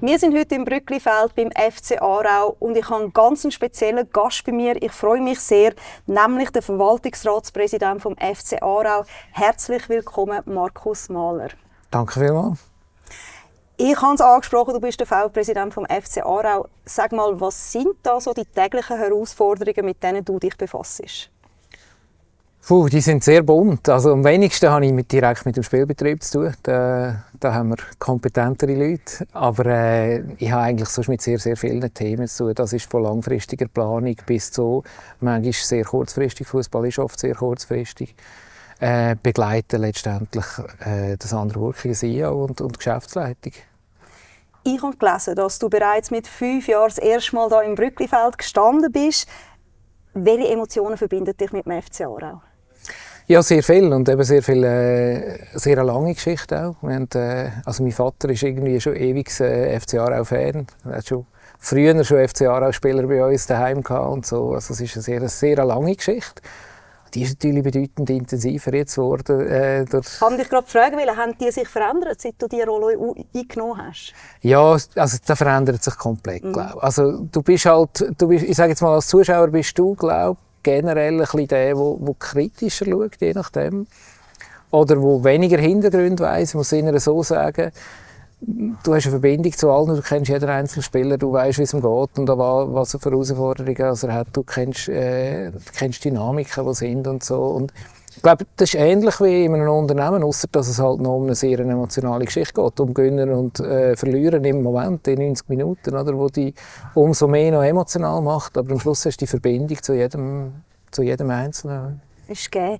Wir sind heute im Brücklifeld beim FC Aarau und ich habe einen ganz speziellen Gast bei mir. Ich freue mich sehr, nämlich den Verwaltungsratspräsidenten vom FC Aarau. Herzlich willkommen, Markus Mahler. Danke vielmals. Ich habe es angesprochen, du bist der V-Präsident vom FC Aarau. Sag mal, was sind da so die täglichen Herausforderungen, mit denen du dich befasst? Die sind sehr bunt. Also am wenigsten habe ich direkt mit dem Spielbetrieb zu tun. Da haben wir kompetentere Leute. Aber ich habe eigentlich sonst mit sehr, sehr vielen Themen zu tun. Das ist von langfristiger Planung bis zu manchmal sehr kurzfristig. Fußball ist oft sehr kurzfristig. Begleiten letztendlich das andere Working CEO und Geschäftsleitung. Ich habe gelesen, dass du bereits mit 5 Jahren das erste Mal hier im Brücklifeld gestanden bist. Welche Emotionen verbinden dich mit dem FC Aarau? Ja, sehr viel und eben sehr eine lange Geschichte auch. Also mein Vater ist irgendwie schon ewig FC Aarau-Fan. Er hat schon früher schon FC Aarau-Spieler bei uns daheim gehabt und so. Also es ist eine sehr lange Geschichte. Die ist natürlich bedeutend intensiver jetzt geworden. Ich kann dich gerade fragen, haben die sich verändert, seit du diese Rolle eingenommen hast? Ja, also das verändert sich komplett, glaube. Also du bist, ich sage jetzt mal, als Zuschauer bist du, glaube generell ein bisschen der kritischer schaut, je nachdem. Oder wo weniger Hintergründe weiss, muss ich so sagen. Du hast eine Verbindung zu allen, du kennst jeden einzelnen Spieler, du weißt, wie es ihm geht und was er für Herausforderungen er hat. Du kennst Dynamiken, die sind und so. Und ich glaube, das ist ähnlich wie in einem Unternehmen, ausser dass es halt noch um eine sehr emotionale Geschichte geht, um Gewinnen und Verlieren im Moment, in 90 Minuten, oder, wo die umso mehr noch emotional macht. Aber am Schluss hast du die Verbindung zu jedem Einzelnen. Ist gegeben.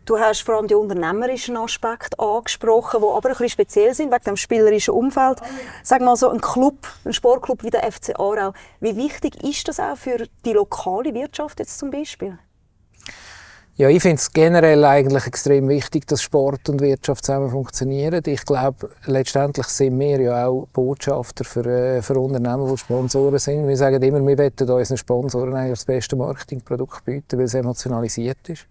Du hast vor allem die unternehmerischen Aspekte angesprochen, die aber ein bisschen speziell sind, wegen dem spielerischen Umfeld. Sag mal, so ein Sportclub wie der FC Aarau, wie wichtig ist das auch für die lokale Wirtschaft jetzt zum Beispiel? Ja, ich finde es generell eigentlich extrem wichtig, dass Sport und Wirtschaft zusammen funktionieren. Ich glaube, letztendlich sind wir ja auch Botschafter für Unternehmen, die Sponsoren sind. Wir sagen immer, wir wollen unseren Sponsoren eigentlich das beste Marketingprodukt bieten, weil es emotionalisiert ist.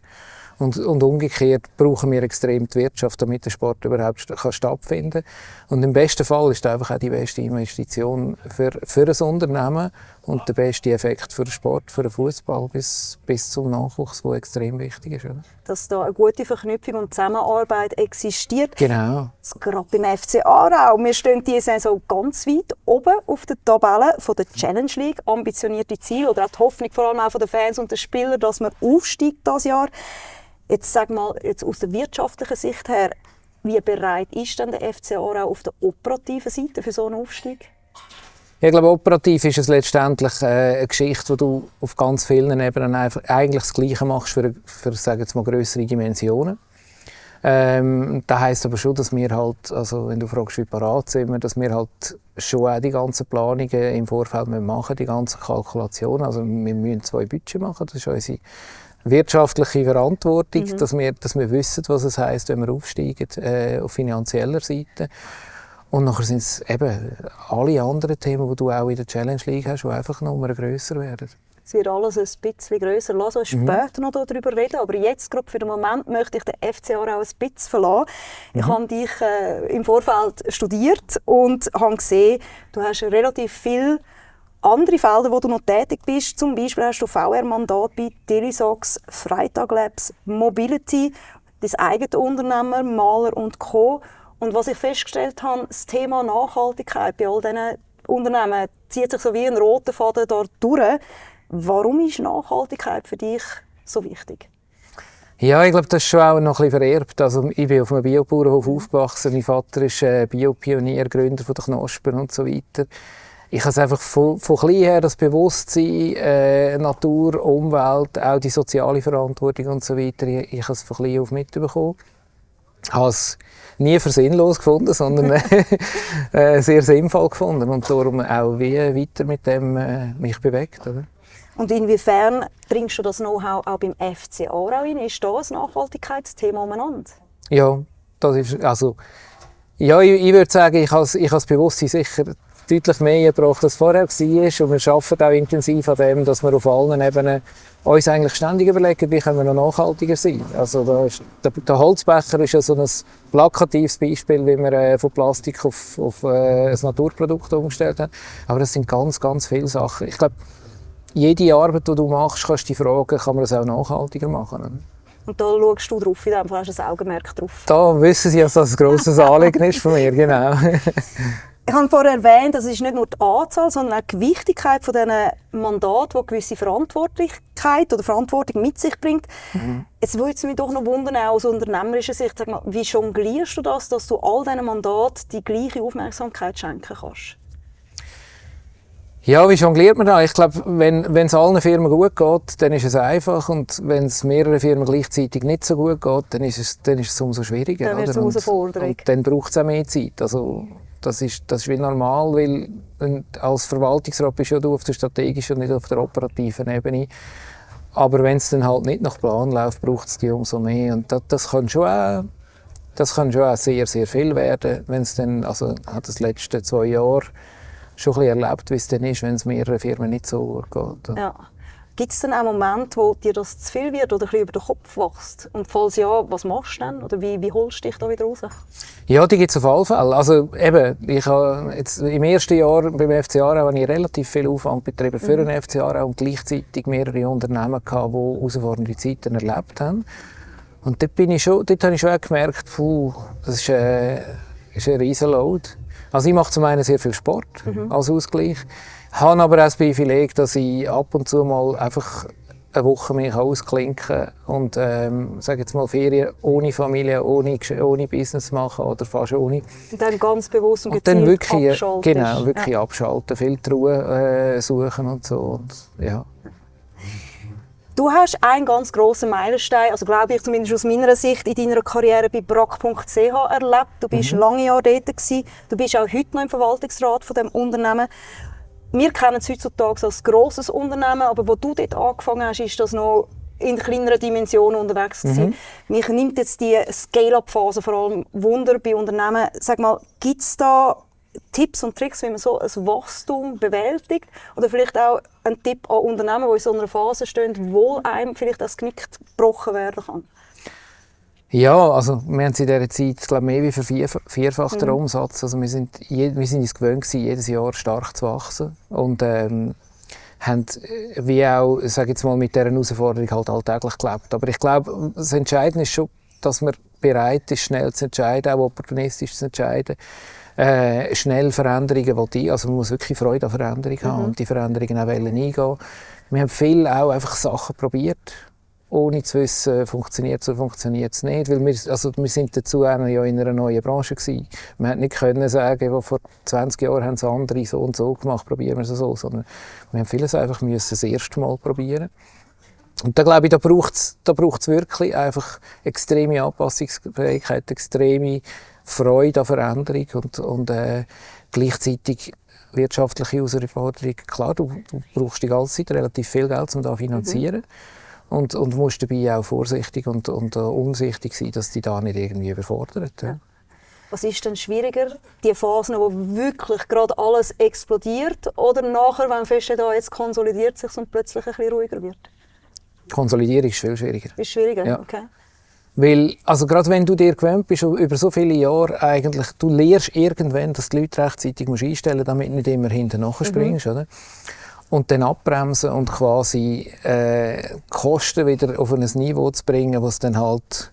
Und umgekehrt brauchen wir extrem die Wirtschaft, damit der Sport überhaupt stattfinden kann. Und im besten Fall ist es einfach auch die beste Investition für ein Unternehmen und der beste Effekt für den Sport, für den Fußball bis zum Nachwuchs, der extrem wichtig ist. Oder? Dass da eine gute Verknüpfung und Zusammenarbeit existiert. Genau. Gerade beim FC Aarau. Wir stehen diese Saison ganz weit oben auf der Tabelle von der Challenge League. Ambitionierte Ziele oder auch die Hoffnung vor allem auch von den Fans und den Spielern, dass man aufsteigt dieses Jahr. Jetzt sag mal, jetzt aus der wirtschaftlichen Sicht her, wie bereit ist denn der FC Aarau auf der operativen Seite für so einen Aufstieg? Ich glaube, operativ ist es letztendlich eine Geschichte, wo du auf ganz vielen Ebenen eigentlich das Gleiche machst für sagen wir mal, grössere Dimensionen. Das heisst aber schon, dass wir halt, also wenn du fragst, wie parat sind wir, dass wir halt schon auch die ganzen Planungen im Vorfeld machen, die ganzen Kalkulationen. Also wir müssen 2 Budgets machen, das ist unsere wirtschaftliche Verantwortung, dass wir wissen, was es heisst, wenn wir aufsteigen auf finanzieller Seite. Und nachher sind es eben alle anderen Themen, die du auch in der Challenge League hast, die einfach noch grösser werden. Es wird alles ein bisschen grösser. Lass uns später noch darüber reden. Aber jetzt, gerade für den Moment, möchte ich den FC Aarau ein bisschen verlassen. Ich habe dich im Vorfeld studiert und habe gesehen, du hast relativ viel andere Felder, wo du noch tätig bist. Zum Beispiel hast du VR-Mandat bei Delisox, Freitag Labs, Mobility, dein eigenes Unternehmen, Mahler & Co. Und was ich festgestellt habe, das Thema Nachhaltigkeit bei all diesen Unternehmen zieht sich so wie ein roter Faden dort durch. Warum ist Nachhaltigkeit für dich so wichtig? Ja, ich glaube, das ist schon auch noch ein bisschen vererbt. Also, ich bin auf einem Biobauernhof aufgewachsen. Mein Vater ist Biopionier, Gründer von der Knospen und so weiter. Ich habe einfach von klein her das Bewusstsein, Natur, Umwelt, auch die soziale Verantwortung und so weiter. Ich habe es von klein auf mitbekommen. Ich habe es nie für sinnlos gefunden, sondern sehr sinnvoll gefunden und darum auch weiter mit dem mich bewegt. Oder? Und inwiefern bringst du das Know-how auch beim FC Aarau rein? Ist da ein Nachhaltigkeitsthema umeinander? Ja, das ist, also, ja, ich würde sagen, ich habe das Bewusstsein sicher deutlich mehr gebracht, als vorher war. Und wir arbeiten auch intensiv an dem, dass wir auf allen Ebenen uns eigentlich ständig überlegen, wie können wir noch nachhaltiger sein. Also der Holzbecher ist ja so ein plakatives Beispiel, wie wir von Plastik auf ein Naturprodukt umgestellt haben. Aber das sind ganz, ganz viele Sachen. Ich glaube, jede Arbeit, die du machst, kannst du dich fragen, kann man das auch nachhaltiger machen. Und da schaust du drauf, in dem Fall hast du ein Augenmerk drauf. Da wissen Sie, dass das ein grosses Anliegen ist von mir, genau. Ich habe vorher erwähnt, das ist nicht nur die Anzahl, sondern auch die Gewichtigkeit von diesen Mandaten, die eine gewisse Verantwortlichkeit oder Verantwortung mit sich bringt. Jetzt würde es mich doch noch wundern, auch aus unternehmerischer Sicht, sag mal, wie jonglierst du das, dass du all diesen Mandaten die gleiche Aufmerksamkeit schenken kannst? Ja, wie jongliert man da? Ich glaube, wenn es allen Firmen gut geht, dann ist es einfach. Und wenn es mehreren Firmen gleichzeitig nicht so gut geht, dann ist es umso schwieriger. Dann wird es eine Herausforderung. Und dann braucht es auch mehr Zeit. Also, das ist wie normal, weil als Verwaltungsrat bist du auf der strategischen und nicht auf der operativen Ebene. Aber wenn es dann halt nicht nach Plan läuft, braucht es die umso mehr. Und das kann schon auch sehr, sehr viel werden. Wenn es dann, also hat das letzte 2 Jahre schon ein bisschen erlebt, wie es dann ist, wenn es mehreren Firmen nicht so gut geht. Ja. Gibt es dann auch Momente, wo dir das zu viel wird oder ein bisschen über den Kopf wächst? Und falls ja, was machst du dann? Oder wie holst du dich da wieder raus? Ja, die gibt es auf alle Fälle. Also eben, ich habe jetzt im ersten Jahr beim FC Aarau habe ich relativ viel Aufwand betrieben für den FC Aarau und gleichzeitig mehrere Unternehmen gehabt, die herausfordernde Zeiten erlebt haben. Und dort habe ich schon auch gemerkt, das ist ein riesen Load. Also ich mache zum einen sehr viel Sport als Ausgleich, habe aber auch das Privileg, dass ich ab und zu mal einfach eine Woche mich ausklinken kann und sage jetzt mal Ferien ohne Familie, ohne Business machen oder fast ohne. Und dann ganz bewusst und gezielt dann wirklich, abschalten. Genau, wirklich abschalten, viel Ruhe suchen und so. Und, ja. Du hast einen ganz grossen Meilenstein, also glaube ich zumindest aus meiner Sicht, in deiner Karriere bei brack.ch erlebt. Du bist lange Jahre dort gewesen. Du bist auch heute noch im Verwaltungsrat von dem Unternehmen. Wir kennen es heutzutage als grosses Unternehmen, aber wo du dort angefangen hast, ist das noch in kleineren Dimensionen unterwegs gewesen. Mich nimmt jetzt die Scale-up-Phase vor allem Wunder bei Unternehmen. Sag mal, gibt es da Tipps und Tricks, wie man so ein Wachstum bewältigt? Oder vielleicht auch ein Tipp an Unternehmen, die in so einer Phase stehen, wo einem vielleicht das Knick gebrochen werden kann? Ja, also wir haben in dieser Zeit, glaube mehr wie vervierfacht den Umsatz. Also wir sind uns gewöhnt gewesen, jedes Jahr stark zu wachsen und haben wie auch, sage jetzt mal, mit dieser Herausforderung halt alltäglich gelebt. Aber ich glaube, das Entscheidende ist schon, dass man bereit ist, schnell zu entscheiden, auch opportunistisch zu entscheiden. Schnell Veränderungen will also man muss wirklich Freude an Veränderungen haben und die Veränderungen auch eingehen. Wir haben viel auch einfach Sachen probiert, ohne zu wissen, funktioniert es oder funktioniert es nicht. Weil wir sind dazu ja in einer neuen Branche gewesen. Wir konnten nicht sagen, vor 20 Jahren haben es andere so und so gemacht, probieren wir es so. Sondern wir haben vieles einfach müssen das erste Mal probieren. Und da glaube ich, da braucht's wirklich einfach extreme Anpassungsfähigkeit, extreme Freude an Veränderung und gleichzeitig wirtschaftliche Herausforderung. Klar, du brauchst die ganze Zeit relativ viel Geld, um da zu finanzieren. Und musst dabei auch vorsichtig und umsichtig sein, dass die da nicht irgendwie überfordert. Ja. Was ist denn schwieriger? Die Phasen, wo wirklich gerade alles explodiert, oder nachher, wenn feststeht, jetzt konsolidiert es sich und plötzlich ein bisschen ruhiger wird? Konsolidierung ist viel schwieriger. Ist schwieriger, ja. Okay. Weil, also gerade wenn du dir gewöhnt bist, über so viele Jahre eigentlich, du lernst irgendwann, dass die Leute rechtzeitig einstellen musst, damit du nicht immer hinten nachspringst, oder? Und dann abbremsen und quasi Kosten wieder auf ein Niveau zu bringen, was dann halt,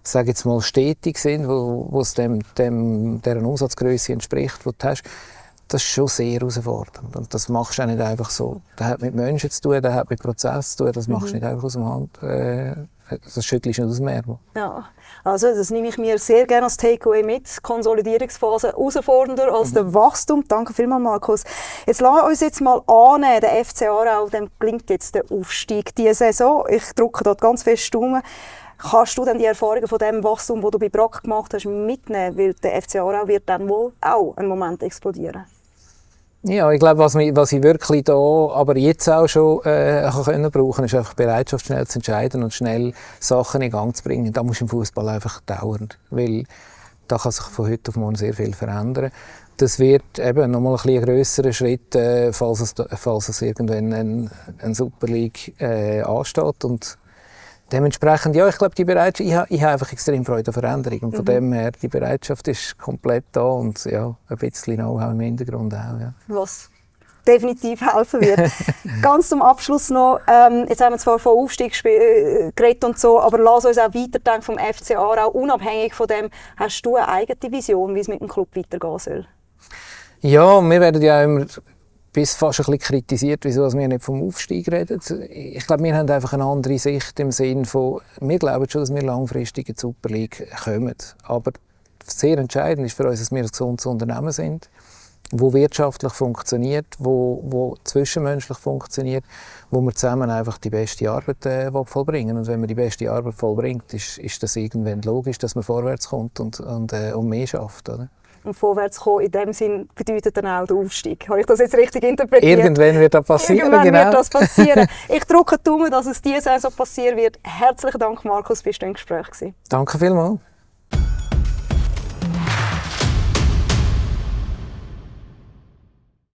sage jetzt mal, stetig sind, wo es deren Umsatzgröße entspricht, die du hast. Das ist schon sehr herausfordernd. Und das machst du auch nicht einfach so. Das hat mit Menschen zu tun, das hat mit Prozessen zu tun, das machst du nicht einfach aus dem Hand. Das schüttelst du nicht aus dem Ärmel. Ja, also das nehme ich mir sehr gerne als Takeaway mit. Konsolidierungsphase herausfordernder als der Wachstum. Danke vielmals, Markus. Jetzt lassen wir uns jetzt mal annehmen, der FC Aarau, dem gelingt jetzt der Aufstieg diese Saison. Ich drücke dort ganz fest Daumen. Kannst du dann die Erfahrungen von dem Wachstum, das du bei Brack gemacht hast, mitnehmen? Weil der FC Aarau wird dann wohl auch einen Moment explodieren. Ja, ich glaube, was ich wirklich da, aber jetzt auch schon können brauchen, ist einfach Bereitschaft, schnell zu entscheiden und schnell Sachen in Gang zu bringen. Da musst du im Fußball einfach dauern, weil Da kann sich von heute auf morgen sehr viel verändern. Das wird eben nochmal ein grösserer Schritt, falls es irgendwann eine Super League ansteht. Und dementsprechend, ja, ich glaube, die Bereitschaft, ich habe einfach extrem Freude an Veränderung. Und von dem her, die Bereitschaft ist komplett da und ja, ein bisschen Know-how im Hintergrund auch. Ja. Was definitiv helfen wird. Ganz zum Abschluss noch, jetzt haben wir zwar von Aufstieg geredet und so, aber lass uns auch weiterdenken vom FC Aarau. Unabhängig von dem, hast du eine eigene Vision, wie es mit dem Club weitergehen soll? Ja, wir werden ja immer bis fast ein bisschen kritisiert, wieso wir nicht vom Aufstieg reden. Ich glaube, wir haben einfach eine andere Sicht im Sinne von, wir glauben schon, dass wir langfristig in die Super League kommen. Aber sehr entscheidend ist für uns, dass wir ein gesundes Unternehmen sind, wo wirtschaftlich funktioniert, wo zwischenmenschlich funktioniert, wo wir zusammen einfach die beste Arbeit vollbringen. Und wenn man die beste Arbeit vollbringt, ist das irgendwann logisch, dass man vorwärts kommt und mehr schafft. Oder? Und vorwärts kommen in dem Sinn bedeutet dann auch der Aufstieg. Habe ich das jetzt richtig interpretiert? Irgendwann wird das passieren. Irgendwann wird das passieren. Ich drücke die Daumen, dass es diese Saison passieren wird. Herzlichen Dank, Markus, bist du im Gespräch gewesen. Danke vielmals.